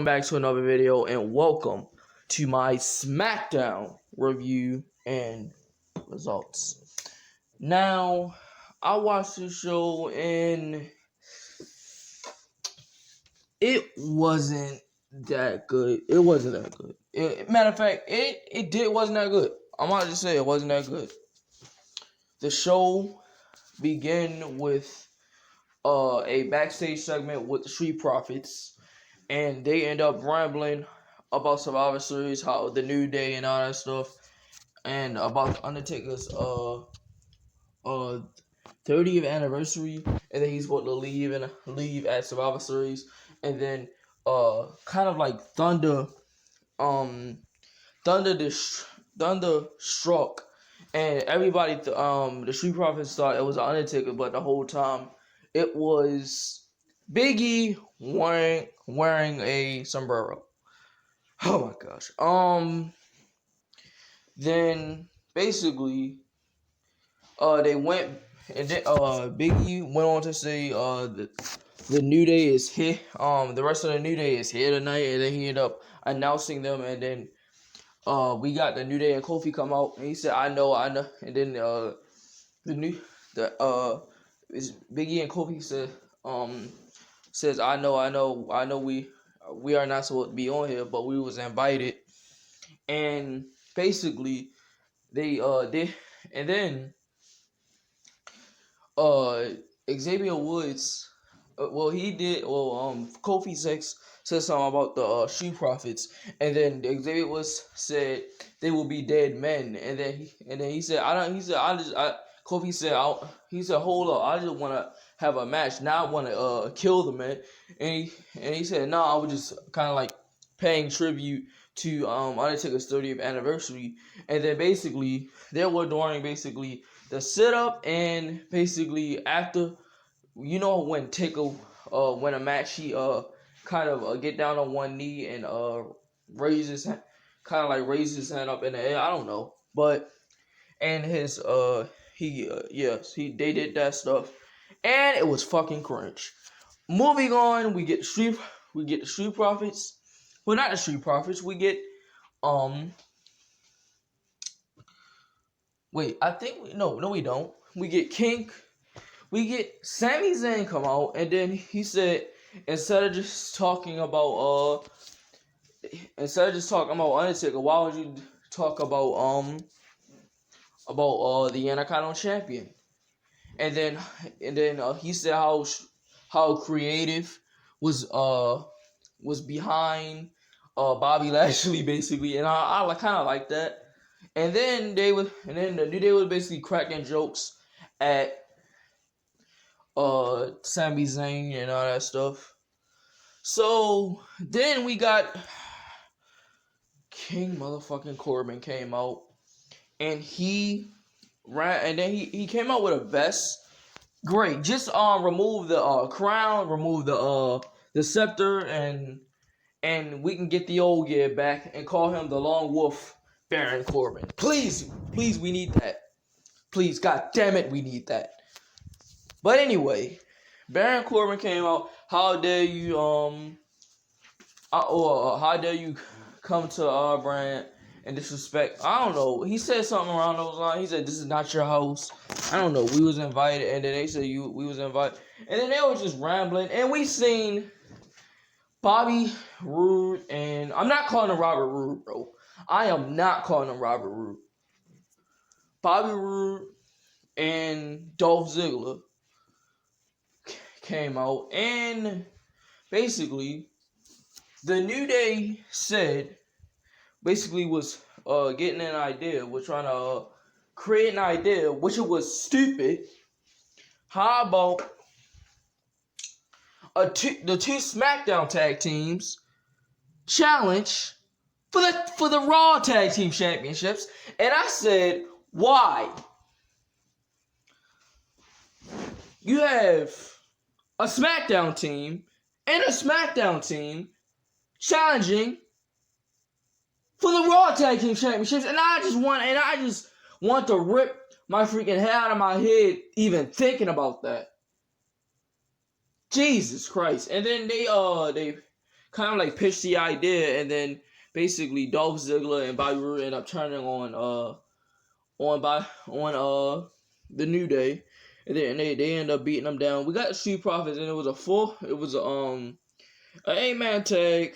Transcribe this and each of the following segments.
back to another video and welcome to my SmackDown review and results. Now, I watched the show and it wasn't that good. It wasn't that good. Matter of fact, it wasn't that good. I'm about to say it wasn't that good. The show began with a backstage segment with the Street Profits. And they end up rambling about Survivor Series, how the New Day and all that stuff, and about the Undertaker's 30th anniversary, and then he's supposed to leave at Survivor Series, and then kind of like thunder struck, and everybody the Street Profits thought it was Undertaker, but the whole time it was Biggie wearing a sombrero. Oh my gosh. Then basically, they went and then Biggie went on to say the New Day is here. The rest of the New Day is here tonight, and then he ended up announcing them, and then we got the New Day and Kofi come out, and he said, "I know," and then Biggie and Kofi says, I know we are not supposed to be on here, but we was invited. And basically they did, and then Xavier Woods Kofi said something about the Street Profits, and then Xavier Woods said they will be dead men, and then he said Kofi said hold up, I just want to have a match, now I want to kill the man, and he said no, I was just kind of like paying tribute to Undertaker's 30th anniversary. And then basically they were during basically the setup, and basically after, you know, when Taker when a match, he kind of get down on one knee and raise his hand up in the air, I don't know, but and his they did that stuff, and it was fucking cringe. Moving on, we get the Street Profits. Well, not the Street Profits. We get wait, I think no, we don't. We get King. We get Sami Zayn come out, and then he said instead of just talking about Undertaker, why would you talk about the Intercontinental Champion? And then he said how creative was behind Bobby Lashley, basically, and I kind of like that. And then the New Day was basically cracking jokes at Sami Zayn and all that stuff. So then we got King motherfucking Corbin came out, and he came out with a vest. Great. Just remove the crown, remove the scepter, and we can get the old gear back and call him the Long Wolf Baron Corbin. Please, we need that. Please, god damn it, we need that. But anyway, Baron Corbin came out. How dare you come to our brand and disrespect? I don't know. He said something around those lines. He said, "This is not your house." I don't know. We was invited, and then they said we was invited, and then they were just rambling, and we seen Bobby Roode, and I'm not calling him Robert Roode, bro. I am not calling him Robert Roode. Bobby Roode and Dolph Ziggler came out, and basically the New Day said basically was getting an idea. We're trying to create an idea, which it was stupid. How about the two SmackDown tag teams challenge for the Raw Tag Team Championships? And I said, why? You have a SmackDown team and a SmackDown team challenging for the Raw Tag Team Championships, and I just want to rip my freaking hair out of my head even thinking about that. Jesus Christ. And then they kind of like pitched the idea, and then basically Dolph Ziggler and Bobby Roode end up turning on the New Day, and then they end up beating them down. We got the Street Profits, and it was an 8-man tag.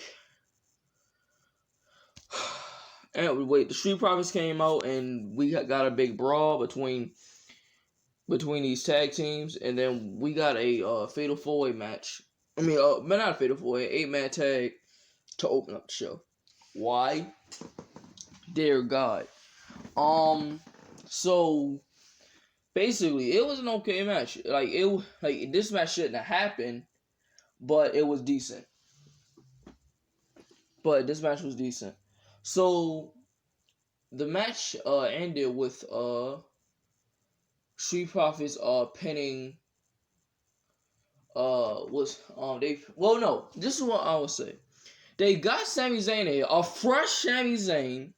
And wait, the Street Profits came out, and we got a big brawl between these tag teams, and then we got a fatal 4-way match. I mean, but not a fatal 4-way, 8-man tag to open up the show. Why? Dear God. So basically, it was an okay match. Like this match shouldn't have happened, but it was decent. But this match was decent. So the match ended with Street Profits pinning this is what I would say. They got Sami Zayn here, a fresh Sami Zayn.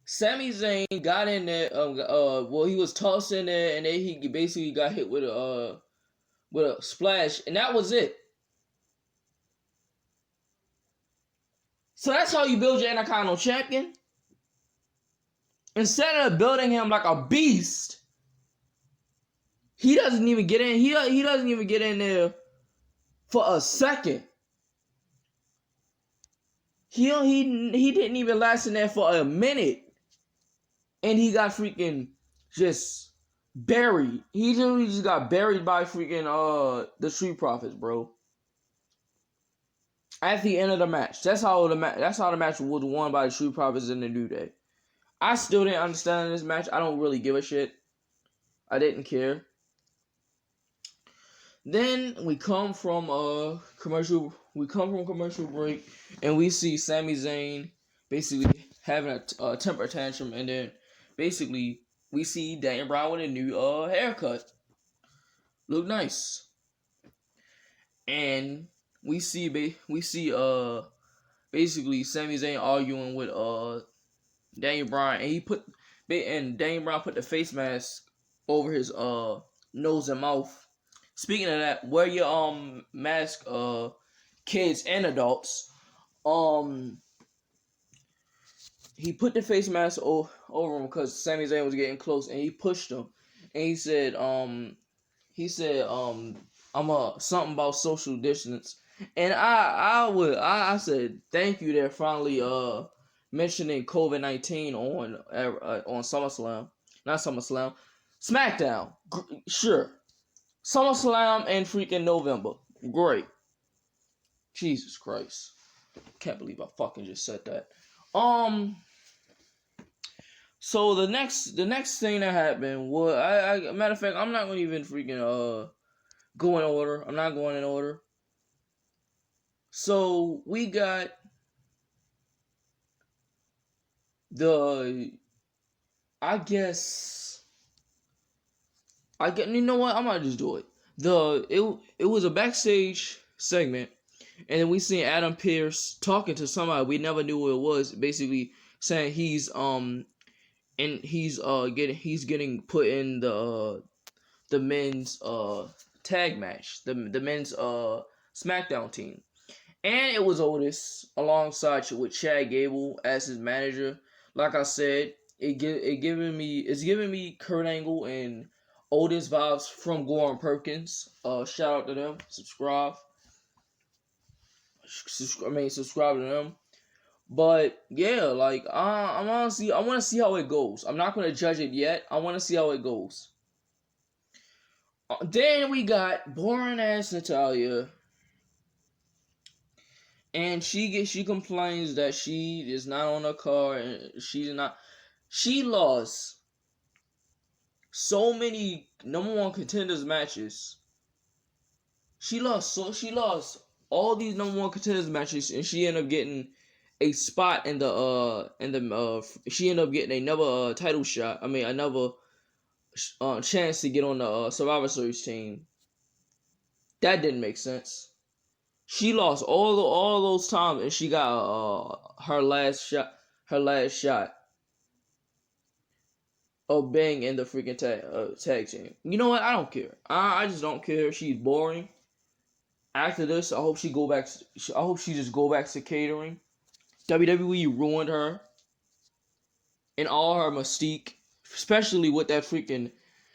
Sami Zayn got in there. He was tossed in there, and then he basically got hit with a splash, and that was it. So that's how you build your Intercontinental Champion. Instead of building him like a beast, he doesn't even get in. He doesn't even get in there for a second. He didn't even last in there for a minute, and he got freaking just buried. He just got buried by freaking the Street Profits, bro. At the end of the match, that's how the match was won by the Street Profits in the New Day. I still didn't understand this match. I don't really give a shit. I didn't care. Then we come from commercial break, and we see Sami Zayn basically having a temper tantrum, and then basically we see Daniel Bryan with a new haircut. Look nice. And we see basically Sami Zayn arguing with Daniel Bryan, and Daniel Bryan put the face mask over his nose and mouth. Speaking of that, wear your mask, kids and adults. He put the face mask over him because Sami Zayn was getting close, and he pushed him, and he said I'm something about social distance, and I said thank you. They're finally mentioning COVID-19 on SummerSlam, not SummerSlam, SmackDown. Sure. SummerSlam and freaking November. Great. Jesus Christ. Can't believe I fucking just said that. So the next thing that happened was, matter of fact, I'm not gonna even freaking go in order. I'm not going in order. So we got you know what? I might just do it. It was a backstage segment, and then we seen Adam Pearce talking to somebody we never knew who it was. Basically saying he's getting put in the men's tag match, the men's SmackDown team, and it was Otis alongside with Chad Gable as his manager. Like I said, it's giving me Kurt Angle and Otis vibes from Goran Perkins. Shout out to them. Subscribe to them. But yeah, like I want to see how it goes. I'm not gonna judge it yet. I want to see how it goes. Then we got boring ass Natalya, and she complains that she is not on her car, and she lost so many number one contenders matches. She lost all these number one contenders matches, and she ended up getting a spot in she ended up getting another title shot. I mean, another chance to get on the Survivor Series team. That didn't make sense. She lost all those times, and she got her last shot. of being in the freaking tag team. You know what? I don't care. I just don't care. She's boring. After this, I hope she go back. I hope she just go back to catering. WWE ruined her and all her mystique, especially with that freaking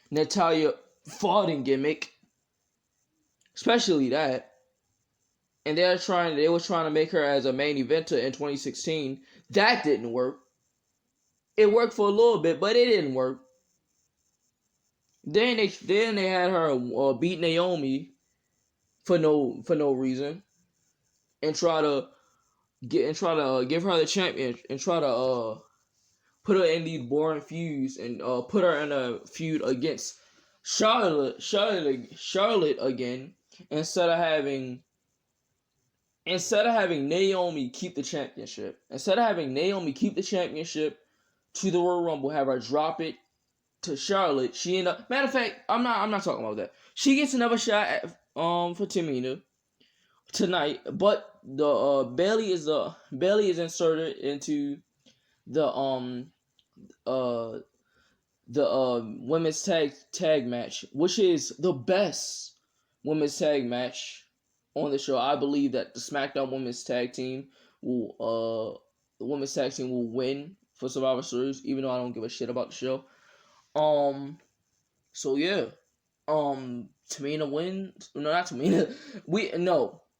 Natalia farting gimmick. Especially that. And they were trying to make her as a main eventer in 2016. That didn't work. It worked for a little bit, but it didn't work. Then they had her beat Naomi for no reason, and try to give her the champion, and try to put her in these boring feuds, and put her in a feud against Charlotte again, instead of having Naomi keep the championship. Instead of having Naomi keep the championship to the Royal Rumble, have her drop it to Charlotte. She end up. Matter of fact, I'm not talking about that. She gets another shot at, for Tamina tonight, but the Bailey is inserted into the women's tag match, which is the best women's tag match on the show. I believe that the SmackDown women's tag team will the women's tag team will win for Survivor Series, even though I don't give a shit about the show. So yeah. Tamina wins. No, not Tamina.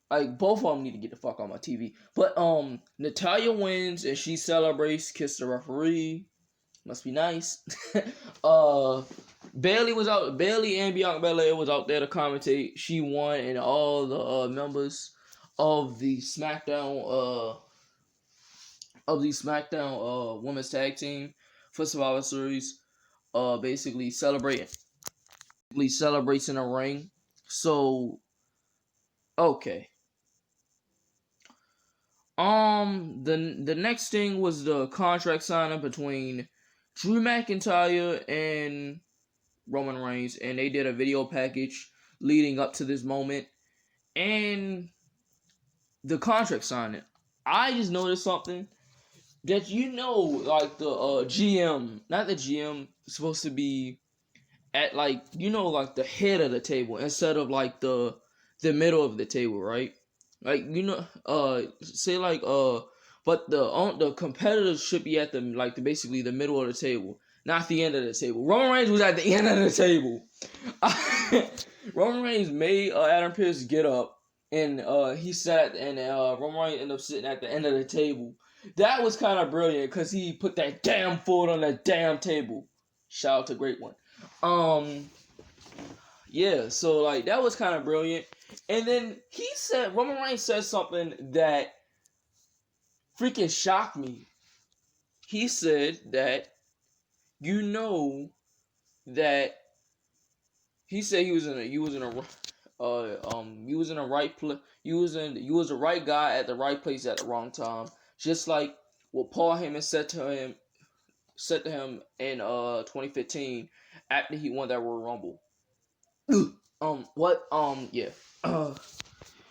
Like, both of them need to get the fuck on my TV. But Natalya wins and she celebrates, kiss the referee. Must be nice. Bailey and Bianca Belair was out there to commentate. She won, and all the members of the SmackDown women's tag team for Survivor Series basically celebrates in a ring. So okay. The next thing was the contract signing between Drew McIntyre and Roman Reigns, and they did a video package leading up to this moment, and the contract signing. I just noticed something that, like the GM, not the GM, supposed to be at, like, like the head of the table instead of like the middle of the table, right? Like, say like but the competitors should be at basically the middle of the table, not the end of the table. Roman Reigns was at the end of the table. Roman Reigns made Adam Pearce get up, and he sat, and Roman Reigns ended up sitting at the end of the table. That was kind of brilliant because he put that damn foot on that damn table. Shout out to Great One. Yeah, so like that was kind of brilliant. And then Roman Reigns said something that freaking shocked me. He said that that he said you was the right guy at the right place at the wrong time, just like what Paul Heyman said to him in 2015 after he won that Royal Rumble.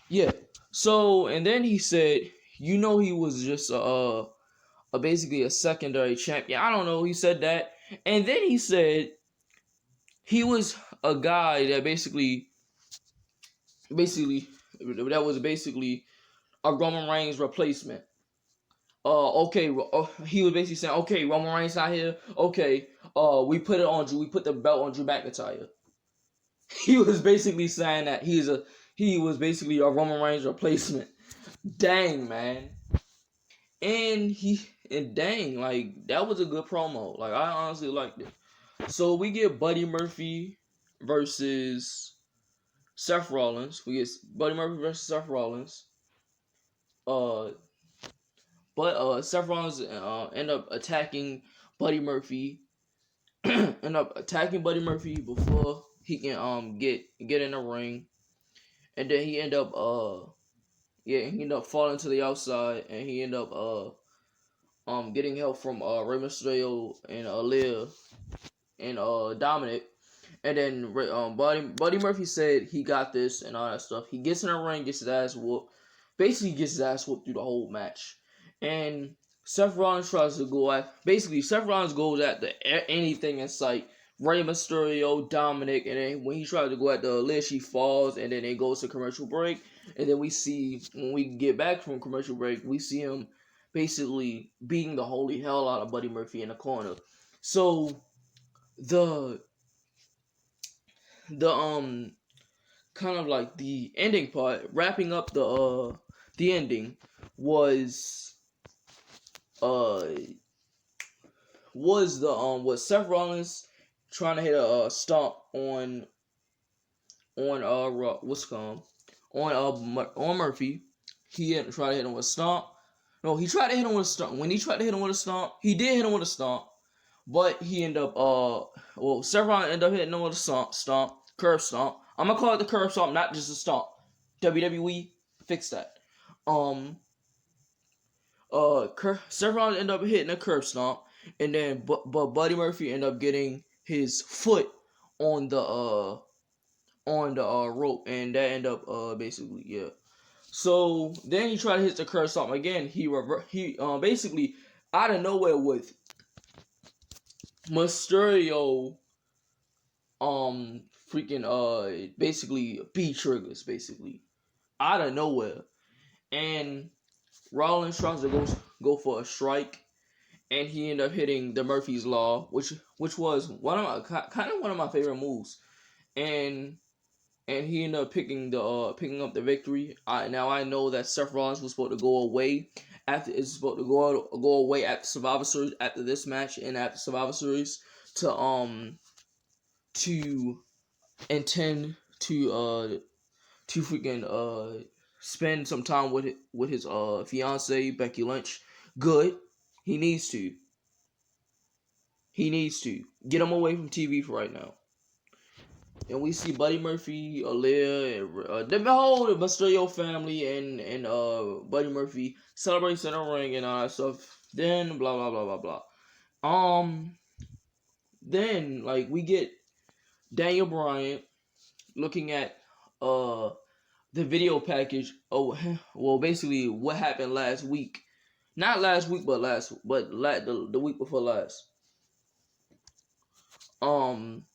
Yeah. So, and then he said, he was just basically a secondary champion. I don't know. He said that, and then he said he was a guy that basically that was basically a Roman Reigns replacement. Okay, he was basically saying, okay, Roman Reigns not here. Okay, we put the belt on Drew McIntyre. He was basically saying that he was basically a Roman Reigns replacement. Dang, man. And dang, like, that was a good promo. Like, I honestly liked it. So we get Buddy Murphy versus Seth Rollins. We get Buddy Murphy versus Seth Rollins. But Seth Rollins end up attacking Buddy Murphy. Before he can get in the ring, and then he end up falling to the outside, and he end up getting help from Rey Mysterio and Aaliyah and Dominic, and then Buddy Murphy said he got this and all that stuff. He gets in the ring, gets his ass whooped through the whole match, and Seth Rollins tries to go at basically Seth Rollins goes at anything in sight. Rey Mysterio, Dominic, and then when he tries to go at the Liz, she falls, and then it goes to commercial break, and then we see when we get back from commercial break, we see him basically beating the holy hell out of Buddy Murphy in the corner. So the the kind of like the ending part, wrapping up the ending was uh was Seth Rollins trying to hit a stomp on what's it called on Murphy. He had tried to hit him with a stomp. No, he tried to hit him with a stomp. When he tried to hit him with a stomp, he did hit him with a stomp, but he ended up Seth Rollins ended up hitting him with a stomp, curb stomp. I'm gonna call it the curb stomp, not just a stomp. WWE, fix that. Um, Seth Rollins ended up hitting a curb stomp, and then but Buddy Murphy ended up getting his foot on the rope, and that ended up basically yeah. So then he tried to hit the curb stomp again. He basically out of nowhere with Mysterio freaking basically B triggers basically out of nowhere, and Rollins tries to go for a strike, and he ended up hitting the Murphy's Law, which was one of my kind of one of my favorite moves, and he ended up picking up the victory. Now I know that Seth Rollins was supposed to go away after it's supposed to go away after Survivor Series after this match and after Survivor Series to intend to freaking spend some time with his fiance Becky Lynch. Good, he needs to. He needs to get him away from TV for right now. And we see Buddy Murphy, Aaliyah, and the whole Mysterio family, and Buddy Murphy celebrates in the ring and all that stuff. Then blah blah blah blah blah. Then like we get Daniel Bryan looking at the video package. Oh, well, basically what happened last week. Not last week, but the week before last. Um.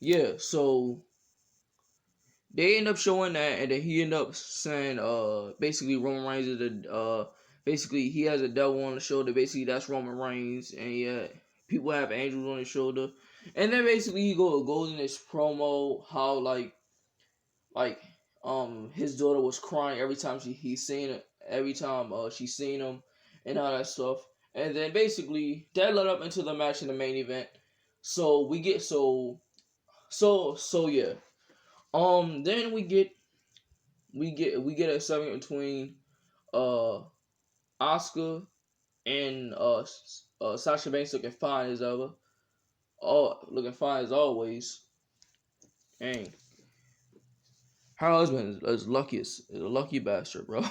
Yeah. So they end up showing that, and then he end up saying, basically Roman Reigns is basically he has a devil on the shoulder. Basically, that's Roman Reigns, and yeah, people have angels on his shoulder. And then basically he goes in this promo how like his daughter was crying every time he's seen it, every time she's seen him and all that stuff. And then basically that led up into the match in the main event. So we get so yeah. Then we get a segment between uh Oscar and Sasha Banks looking fine as ever. Oh, looking fine as always. Dang. Her husband is a lucky bastard, bro.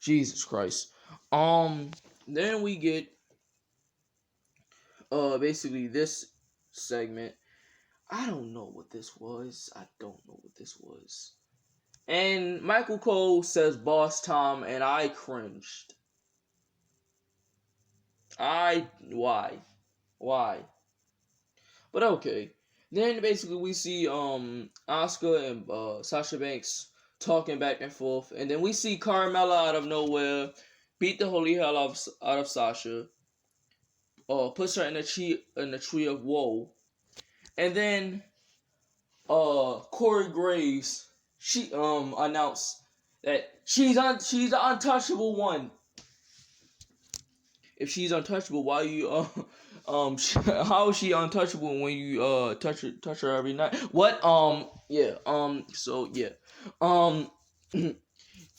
Jesus Christ. Then we get basically this segment. I don't know what this was. And Michael Cole says Boss Tom, and I cringed. Why? But okay. Then basically we see Oscar and Sasha Banks talking back and forth, and then we see Carmella out of nowhere beat the holy hell out of Sasha, puts her in the tree of woe, and then Corey Graves she announced that she's the untouchable one. If she's untouchable, why you how is she untouchable when you touch her every night? What yeah so yeah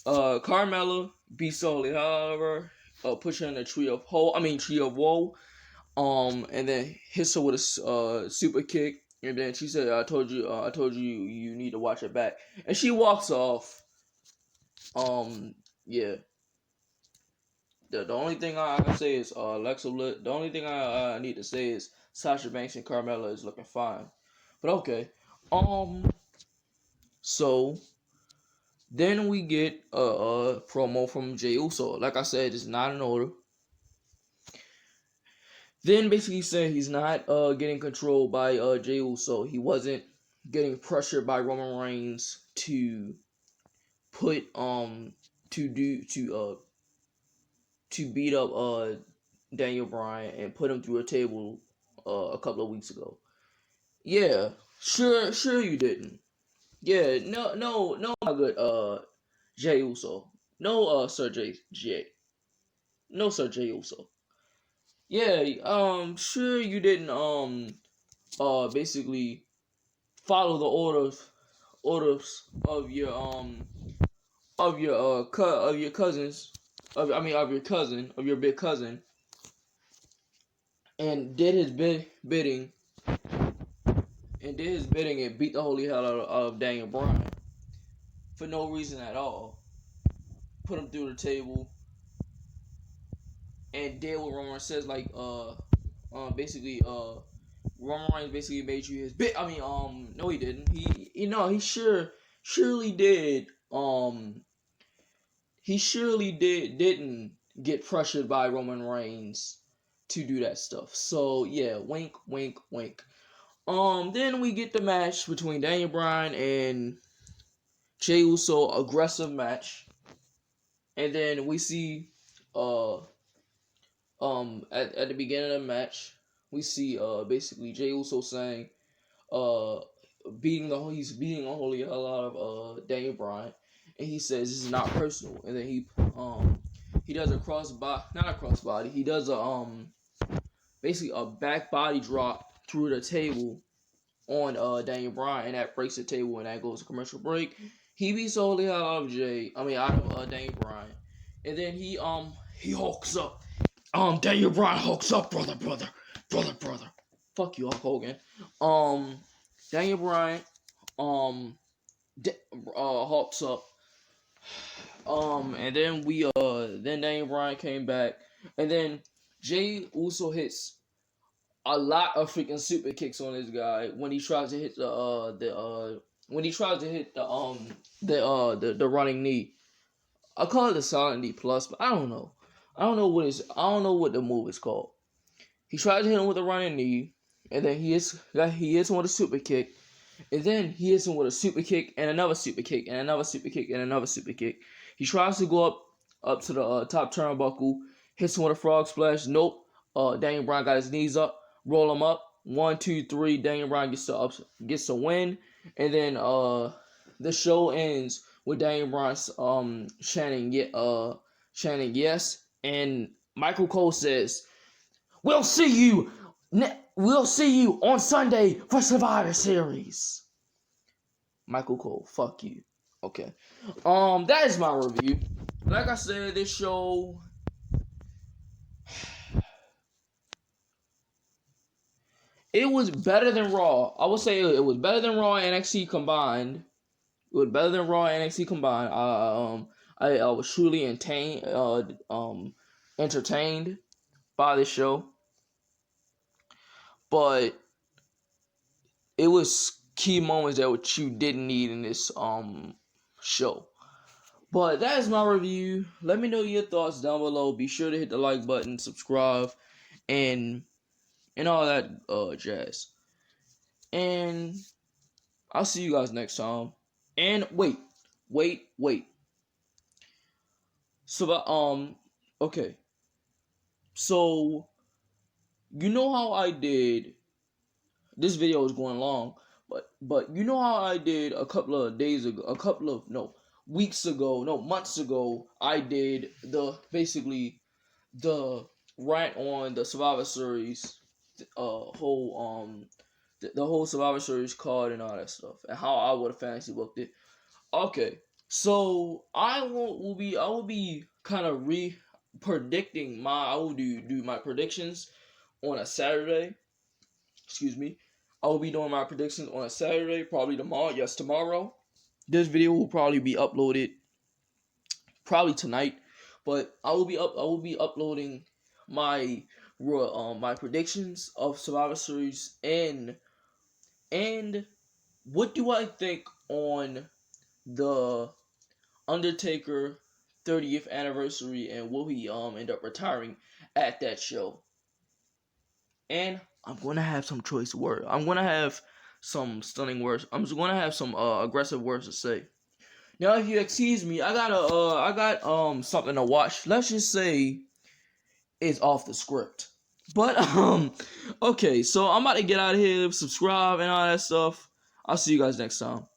Carmella beats Holy, however, puts her in a tree of woe, and then hits her with a super kick, and then she said, I told you you need to watch it back," and she walks off. Yeah. The only thing I can say is Alexa. The only thing I need to say is Sasha Banks and Carmella is looking fine. But okay. So Then we get a promo from Jey Uso. Like I said, it's not in order. Then basically saying he's not getting controlled by Jey Uso. He wasn't getting pressured by Roman Reigns to put to beat up Daniel Bryan and put him through a table a couple of weeks ago. Yeah, sure you didn't. Yeah, no, my good Jey Uso. No, Sir J. No, Sir Jey Uso. Yeah, sure you didn't basically follow the orders of your cousins of your big cousin, and did his bidding and beat the holy hell out of Daniel Bryan for no reason at all. Put him through the table and did what Roman says, like basically Roman Reigns basically made you his bit. I mean, no, he didn't. He surely did. He surely didn't get pressured by Roman Reigns to do that stuff. So yeah, wink, wink, wink. Then we get the match between Daniel Bryan and Jey Uso, aggressive match, and then we see at the beginning of the match, we see basically Jey Uso saying uh he's beating the holy hell out of Daniel Bryan, and he says this is not personal, and then he does a crossbody, he does a basically a back body drop through the table on Daniel Bryan, and that breaks the table, and that goes to commercial break. He beats the holy hell out of Daniel Bryan, and then he hulks up. Daniel Bryan hulks up, brother. Fuck you, Hulk Hogan. Daniel Bryan hulks up. And then then Daniel Bryan came back, and then Jey Uso hits a lot of freaking super kicks on this guy when he tries to hit the running knee. I call it the silent knee plus, but I don't know. I don't know what the move is called. He tries to hit him with a running knee, and then he hits him with a super kick, and then he hits him with a super kick and another super kick and another super kick and another super kick. He tries to go up to the top turnbuckle, hits him with a frog splash. Nope. Daniel Bryan got his knees up, roll him up. 1, 2, 3. Daniel Bryan gets the win, and then the show ends with Daniel Bryan chanting yes, and Michael Cole says, We'll see you on Sunday for Survivor Series." Michael Cole, fuck you. Okay. That is my review. Like I said, this show, it was better than Raw. I would say it was better than Raw and NXT combined. It was better than Raw and NXT combined. I was truly entertained by the show, but it was key moments that you didn't need in this show. But that is my review. Let me know your thoughts down below. Be sure to hit the like button, subscribe, and all that jazz. And I'll see you guys next time. And wait. So okay. So you know how I did. This video is going long, but you know how I did a couple of months ago. I did the rant on the Survivor Series, the whole Survivor Series card and all that stuff, and how I would have fantasy booked it. Okay, so I will be kind of predicting I will do my predictions on a Saturday. Excuse me. I will be doing my predictions on a Saturday, probably tomorrow. Yes, tomorrow. This video will probably be uploaded probably tonight, but I will be uploading my my predictions of Survivor Series and what do I think on the Undertaker 30th anniversary, and will he end up retiring at that show? And I'm gonna have some choice words. I'm gonna have some stunning words. I'm just gonna have some aggressive words to say. Now, if you excuse me, I got something to watch. Let's just say it's off the script. But okay, so I'm about to get out of here, subscribe and all that stuff. I'll see you guys next time.